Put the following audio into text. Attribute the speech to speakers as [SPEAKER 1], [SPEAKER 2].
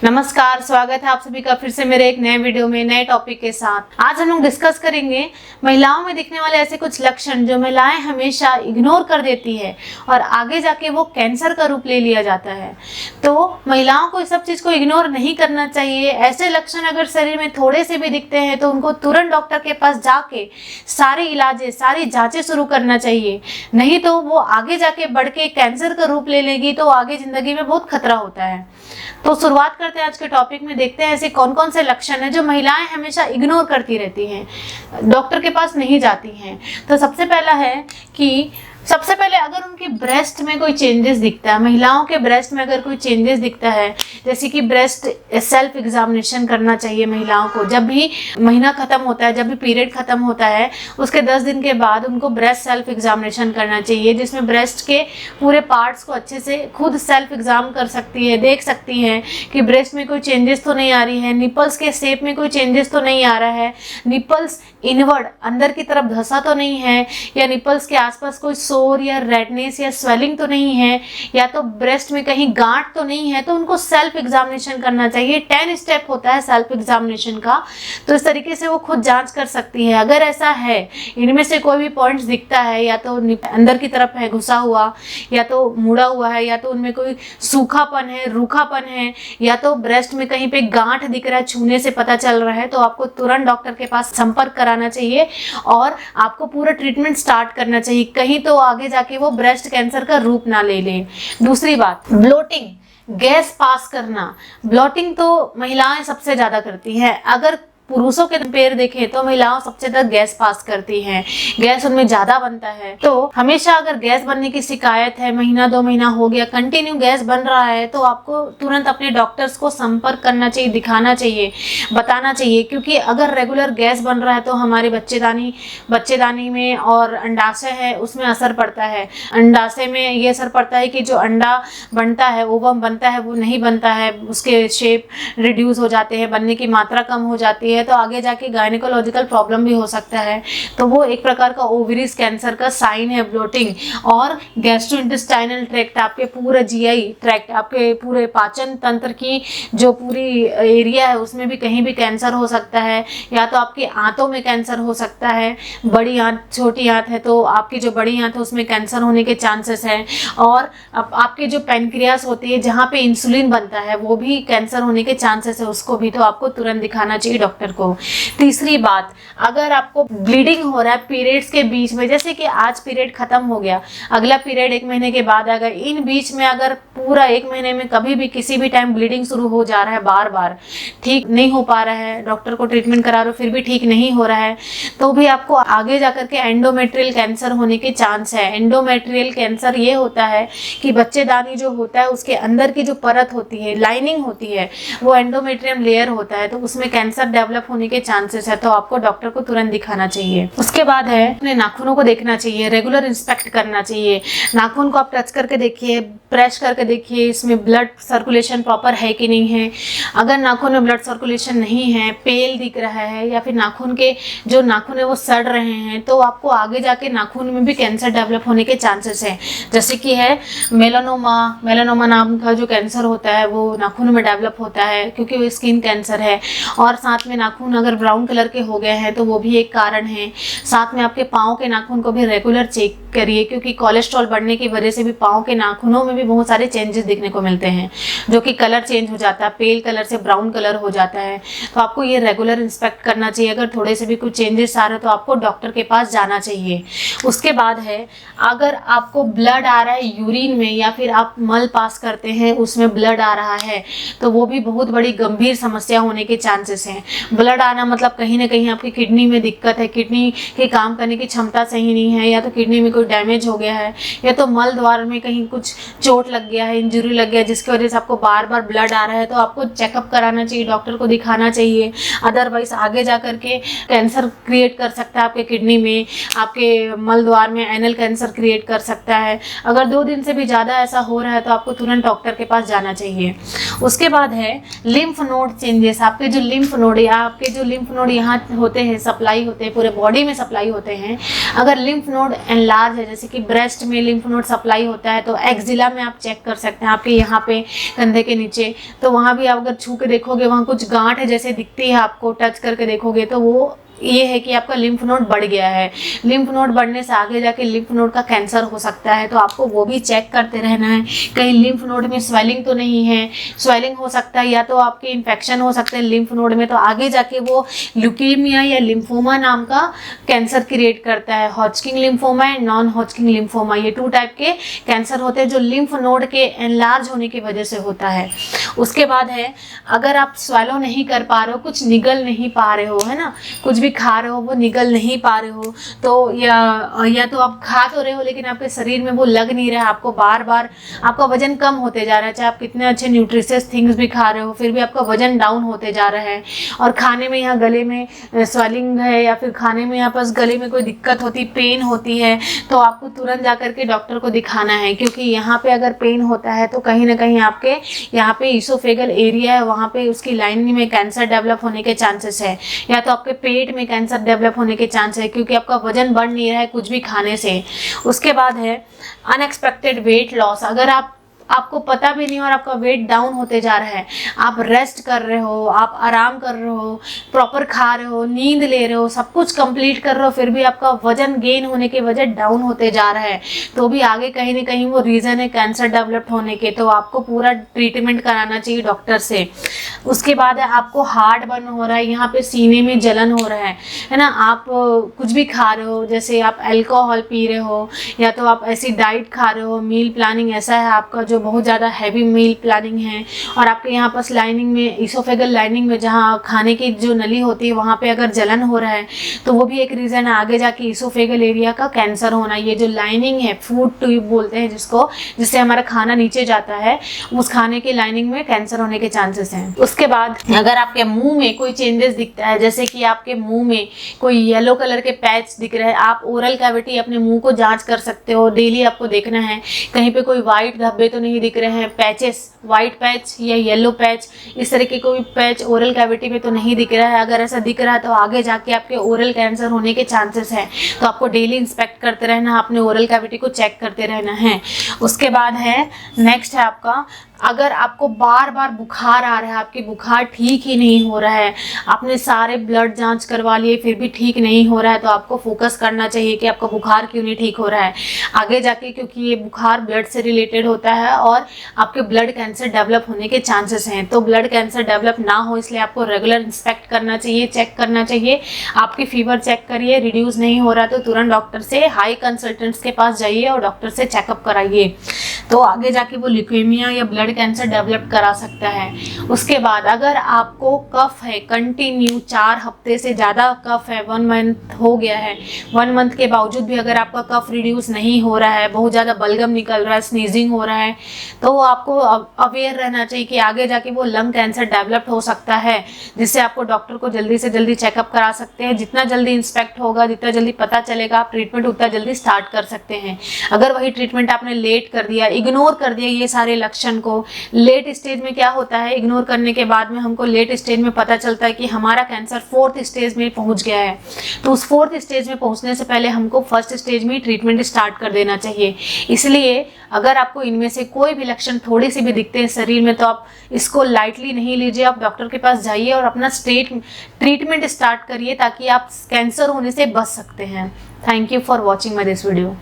[SPEAKER 1] नमस्कार, स्वागत है आप सभी का फिर से मेरे एक नए वीडियो में नए टॉपिक के साथ। आज हम लोग डिस्कस करेंगे महिलाओं में दिखने वाले ऐसे कुछ लक्षण जो महिलाएं हमेशा इग्नोर कर देती है और आगे जाके वो कैंसर का रूप ले लिया जाता है। तो महिलाओं को इस सब चीज को इग्नोर नहीं करना चाहिए। ऐसे लक्षण अगर शरीर में थोड़े से भी दिखते हैं तो उनको तुरंत डॉक्टर के पास जाके सारे इलाजें सारी जांचें शुरू करना चाहिए, नहीं तो वो आगे जाके बढ़ के कैंसर का रूप ले लेगी तो आगे जिंदगी में बहुत खतरा होता है। तो शुरुआत करते हैं आज के टॉपिक में। देखते हैं ऐसे कौन कौन से लक्षण हैं जो महिलाएं हमेशा इग्नोर करती रहती हैं, डॉक्टर के पास नहीं जाती हैं। तो सबसे पहला है कि सबसे पहले अगर उनकी ब्रेस्ट में कोई चेंजेस दिखता है, महिलाओं के ब्रेस्ट में अगर कोई चेंजेस दिखता है, जैसे कि ब्रेस्ट सेल्फ एग्जामिनेशन करना चाहिए महिलाओं को। जब भी महीना खत्म होता है, जब भी पीरियड खत्म होता है, उसके 10 दिन के बाद उनको ब्रेस्ट सेल्फ एग्जामिनेशन करना चाहिए, जिसमें ब्रेस्ट के पूरे पार्ट्स को अच्छे से खुद सेल्फ एग्जाम कर सकती है, देख सकती है कि ब्रेस्ट में कोई चेंजेस तो नहीं आ रही है, निपल्स के शेप में कोई चेंजेस तो नहीं आ रहा है, निपल्स इनवर्ड अंदर की तरफ धंसा तो नहीं है, या निपल्स के आसपास कोई सोर या रेडनेस या स्वेलिंग तो नहीं है, या तो ब्रेस्ट में कहीं गांठ तो नहीं है। तो उनको सेल्फ एग्जामिनेशन करना चाहिए। 10 स्टेप होता है सेल्फ एग्जामिनेशन का, तो इस तरीके से वो खुद जांच कर सकती है। अगर ऐसा है, इनमें से कोई भी पॉइंट्स दिखता है, या तो अंदर की तरफ है घुसा हुआ, या तो मुड़ा हुआ है, या तो उनमें कोई सूखापन है, रूखापन है, या तो ब्रेस्ट में कहीं पे गांठ दिख रहा है, छूने से पता चल रहा है, तो आपको तुरंत डॉक्टर के पास संपर्क कराना चाहिए और आपको पूरा ट्रीटमेंट स्टार्ट करना चाहिए। कहीं तो आगे जाके वो ब्रेस्ट कैंसर का रूप ना ले ले। दूसरी बात, ब्लोटिंग, गैस पास करना। ब्लोटिंग तो महिलाएं सबसे ज्यादा करती हैं। अगर पुरुषों के पैर देखें तो महिलाओं सबसे ज्यादा गैस पास करती हैं, गैस उनमें ज्यादा बनता है। तो हमेशा अगर गैस बनने की शिकायत है, महीना 2 महीना हो गया कंटिन्यू गैस बन रहा है, तो आपको तुरंत अपने डॉक्टर्स को संपर्क करना चाहिए, दिखाना चाहिए, बताना चाहिए। क्योंकि अगर रेगुलर गैस बन रहा है तो हमारे बच्चेदानी में और अंडाशय है उसमें असर पड़ता है। अंडाशय में ये असर पड़ता है कि जो अंडा बनता है, ओवम बनता है, वो नहीं बनता है, उसके शेप रिड्यूस हो जाते हैं, बनने की मात्रा कम हो जाती है, तो आगे जाके गायनेकोलॉजिकल प्रॉब्लम भी हो सकता है। तो वो एक प्रकार का ओवरीज कैंसर का साइन है ब्लोटिंग। और गैस्ट्रोइंटेस्टाइनल ट्रैक्ट, आपके पूरा जीआई ट्रैक्ट, आपके पूरे पाचन तंत्र की जो पूरी एरिया है उसमें भी कहीं भी कैंसर हो सकता है, या तो आपकी आंतों में कैंसर हो सकता है। बड़ी आंत, छोटी आंत है तो आपकी जो बड़ी आंत है उसमें कैंसर होने के चांसेस हैं। और आपके जो पैनक्रियास होती है जहाँ पे इंसुलिन बनता है वो भी कैंसर होने के चांसेस है, उसको भी तो आपको तुरंत दिखाना चाहिए डॉक्टर को। तीसरी बात, अगर आपको ब्लीडिंग हो रहा है पीरियड्स के बीच में, जैसे कि आज पीरियड खत्म हो गया, अगला पीरियड 1 महीने के बाद आएगा, इन बीच में अगर पूरा 1 महीने में कभी भी किसी भी टाइम ब्लीडिंग शुरू हो जा रहा है, बार बार ठीक नहीं हो पा रहा है, डॉक्टर को ट्रीटमेंट करा रहे हो फिर भी ठीक नहीं हो रहा है, तो भी आपको आगे जाकर के एंडोमेट्रियल कैंसर होने के चांस है। एंडोमेट्रियल कैंसर ये होता है कि बच्चेदानी जो होता है उसके अंदर की जो परत होती है, लाइनिंग होती है, वो एंडोमेट्रियम लेयर होता है, तो उसमें कैंसर डेवलप होने के चांसेस है। तो आपको डॉक्टर को तुरंत दिखाना चाहिए। उसके बाद है अपने नाखूनों को देखना चाहिए, रेगुलर इंस्पेक्ट करना चाहिए। नाखून को आप टच करके देखिए, प्रेस करके देखिए, इसमें ब्लड सर्कुलेशन प्रॉपर है कि नहीं है। अगर नाखून में ब्लड सर्कुलेशन नहीं है, पेल दिख रहा है, या फिर नाखून के जो नाखून है वो सड़ रहे हैं, तो आपको आगे जाके नाखून में भी कैंसर डेवलप होने के चांसेस है। जैसे कि है मेलानोमा नाम का जो कैंसर होता है वो नाखून में डेवलप होता है, क्योंकि वो स्किन कैंसर है। और साथ में नाखून अगर ब्राउन कलर के हो गए हैं तो वो भी एक कारण है। साथ में आपके पाँव के नाखून को भी रेगुलर चेक करिए, क्योंकि कोलेस्ट्रॉल बढ़ने की वजह से भी पाँव के नाखूनों में भी बहुत सारे चेंजेस दिखने को मिलते हैं, जो कि कलर चेंज हो जाता है, पेल कलर से ब्राउन कलर हो जाता है। तो आपको ये रेगुलर इंस्पेक्ट करना चाहिए। अगर थोड़े से भी कुछ चेंजेस आ रहे हैं तो आपको डॉक्टर के पास जाना चाहिए। उसके बाद है, अगर आपको ब्लड आ रहा है यूरिन में, या फिर आप मल पास करते हैं उसमें ब्लड आ रहा है, तो वो भी बहुत बड़ी गंभीर समस्या होने के चांसेस हैं। ब्लड आना मतलब कहीं ना कहीं आपकी किडनी में दिक्कत है, किडनी के काम करने की क्षमता सही नहीं है, या तो किडनी में कोई डैमेज हो गया है, या तो मल द्वार में कहीं कुछ चोट लग गया है, इंजरी लग गया है, जिसकी वजह से आपको बार बार ब्लड आ रहा है, तो आपको चेकअप कराना चाहिए, डॉक्टर को दिखाना चाहिए। अदरवाइज आगे जा करके कैंसर क्रिएट कर सकता है आपके किडनी में, आपके मल द्वार में एनल कैंसर क्रिएट कर सकता है। अगर 2 दिन से भी ज़्यादा ऐसा हो रहा है तो आपको तुरंत डॉक्टर के पास जाना चाहिए। उसके बाद है लिम्फ नोड चेंजेस। आपके जो लिम्फ नोड या आपके जो लिम्फ नोड यहाँ होते हैं, सप्लाई होते हैं, पूरे बॉडी में सप्लाई होते हैं। अगर लिम्फ नोड एनलार्ज है, जैसे कि ब्रेस्ट में लिम्फ नोड सप्लाई होता है, तो एक्जिला में आप चेक कर सकते हैं, आपके यहाँ पे कंधे के नीचे, तो वहाँ भी आप अगर छू के देखोगे वहाँ कुछ गांठ है जैसे दिखती है, आपको टच करके देखोगे तो वो ये है कि आपका लिम्फ नोड बढ़ गया है। लिम्फ नोड बढ़ने से आगे जाके लिम्फ नोड का कैंसर हो सकता है, तो आपको वो भी चेक करते रहना है। कहीं लिम्फ नोड में स्वेलिंग तो नहीं है, स्वेलिंग हो सकता है या तो आपके इन्फेक्शन हो सकते हैं लिम्फ नोड में, तो आगे जाके वो ल्यूकेमिया या लिम्फोमा नाम का कैंसर क्रिएट करता है। Hodgkin lymphoma and non Hodgkin lymphoma, ये 2 टाइप के कैंसर होते हैं जो लिम्फ नोड के एनलार्ज होने की वजह से होता है। उसके बाद है, अगर आप स्वेलो नहीं कर पा रहे हो, कुछ निगल नहीं पा रहे हो, है ना, कुछ भी खा रहे हो वो निगल नहीं पा रहे हो, तो या तो आप खा तो रहे हो लेकिन आपके शरीर में वो लग नहीं रहा है, आपको बार बार आपका वजन कम होते जा रहा है, चाहे आप कितने अच्छे न्यूट्रिशियस थिंग्स भी खा रहे हो फिर भी आपका वजन डाउन होते जा रहा है, और खाने में यहाँ गले में स्वेलिंग है या फिर खाने में यहाँ पास गले में कोई दिक्कत होती, पेन होती है, तो आपको तुरंत जा करके डॉक्टर को दिखाना है, क्योंकि यहाँ पे अगर पेन होता है तो कहीं ना कहीं आपके यहाँ पे ईसोफेगल एरिया है, वहाँ पे उसकी लाइनिंग में कैंसर डेवलप होने के चांसेस है, या तो आपके पेट में कैंसर डेवलप होने के चांस है, क्योंकि आपका वजन बढ़ नहीं रहा है कुछ भी खाने से। उसके बाद है अनएक्सपेक्टेड वेट लॉस, अगर आपको पता भी नहीं और आपका वेट डाउन होते जा रहा है, आप रेस्ट कर रहे हो, आप आराम कर रहे हो, प्रॉपर खा रहे हो, नींद ले रहे हो, सब कुछ कंप्लीट कर रहे हो, फिर भी आपका वजन गेन होने के वजह डाउन होते जा रहा है, तो भी आगे कहीं ना कहीं वो रीज़न है कैंसर डेवलप होने के, तो आपको पूरा ट्रीटमेंट कराना चाहिए डॉक्टर से। उसके बाद है आपको हार्ट बर्न हो रहा है, यहाँ पे सीने में जलन हो रहा है ना, आप कुछ भी खा रहे हो, जैसे आप अल्कोहल पी रहे हो या तो आप ऐसी डाइट खा रहे हो, मील प्लानिंग ऐसा है आपका जो बहुत ज़्यादा हैवी मील प्लानिंग है, और आपके यहाँ पास लाइनिंग में, ईसोफेगल लाइनिंग में जहाँ खाने की जो नली होती है वहाँ पे अगर जलन हो रहा है, तो वो भी एक रीज़न है आगे जाके ईसोफेगल एरिया का कैंसर होना। ये जो लाइनिंग है, फूड ट्यूब बोलते हैं जिसको, जिससे हमारा खाना नीचे जाता है, उस खाने की लाइनिंग में कैंसर होने के चांसेस हैं। उसके बाद अगर आपके मुंह में कोई चेंजेस दिखता है, जैसे कि आपके मुंह में कोई येलो कलर के पैच दिख रहे हैं, आप ओरल कैविटी अपने मुंह को जांच कर सकते हो, डेली आपको देखना है कहीं पे कोई वाइट धब्बे तो नहीं दिख रहे हैं, पैचेस, वाइट पैच या येलो पैच, इस तरह के कोई पैच ओरल कैविटी में तो नहीं दिख रहा है। अगर ऐसा दिख रहा है तो आगे जाके आपके ओरल कैंसर होने के चांसेस है, तो आपको डेली इंस्पेक्ट करते रहना, अपने ओरल कैविटी को चेक करते रहना है। उसके बाद है, नेक्स्ट है आपका, अगर आपको बार बार बुखार आ रहा है, आपके बुखार ठीक ही नहीं हो रहा है, आपने सारे ब्लड जांच करवा लिए फिर भी ठीक नहीं हो रहा है, तो आपको फोकस करना चाहिए कि आपका बुखार क्यों नहीं ठीक हो रहा है आगे जाके, क्योंकि ये बुखार ब्लड से रिलेटेड होता है और आपके ब्लड कैंसर डेवलप होने के चांसेस हैं। तो ब्लड कैंसर डेवलप ना हो इसलिए आपको रेगुलर इंस्पेक्ट करना चाहिए, चेक करना चाहिए। आपकी फीवर चेक करिए, रिड्यूस नहीं हो रहा तो तुरंत डॉक्टर से, हाई कंसल्टेंट्स के पास जाइए और डॉक्टर से चेकअप कराइए, तो आगे जाके वो ल्यूकेमिया या ब्लड कैंसर डेवलप करा सकता है। उसके बाद अगर आपको कफ है, कंटिन्यू 4 हफ्ते से ज़्यादा कफ है, 1 मंथ हो गया है, 1 मंथ के बावजूद भी अगर आपका कफ रिड्यूस नहीं हो रहा है, बहुत ज़्यादा बलगम निकल रहा है, स्नीजिंग हो रहा है, तो आपको अवेयर रहना चाहिए कि आगे जाके वो लंग कैंसर डेवलप हो सकता है, जिससे आपको डॉक्टर को जल्दी से जल्दी चेकअप करा सकते हैं। जितना जल्दी इंस्पेक्ट होगा, जितना जल्दी पता चलेगा, आप ट्रीटमेंट उतना जल्दी स्टार्ट कर सकते हैं। अगर वही ट्रीटमेंट आपने लेट कर दिया, इग्नोर कर दिया ये सारे लक्षण को, लेट स्टेज में क्या होता है, इग्नोर करने के बाद में हमको लेट स्टेज में पता चलता है कि हमारा कैंसर 4th स्टेज में पहुंच गया है, तो उस 4th स्टेज में पहुंचने से पहले हमको 1st स्टेज में ट्रीटमेंट स्टार्ट कर देना चाहिए। इसलिए अगर आपको इनमें से कोई भी लक्षण थोड़ी सी भी दिखते हैं शरीर में, तो आप इसको लाइटली नहीं लीजिए, आप डॉक्टर के पास जाइए और अपना ट्रीटमेंट स्टार्ट करिए, ताकि आप कैंसर होने से बच सकते हैं। Thank you for watching my this video.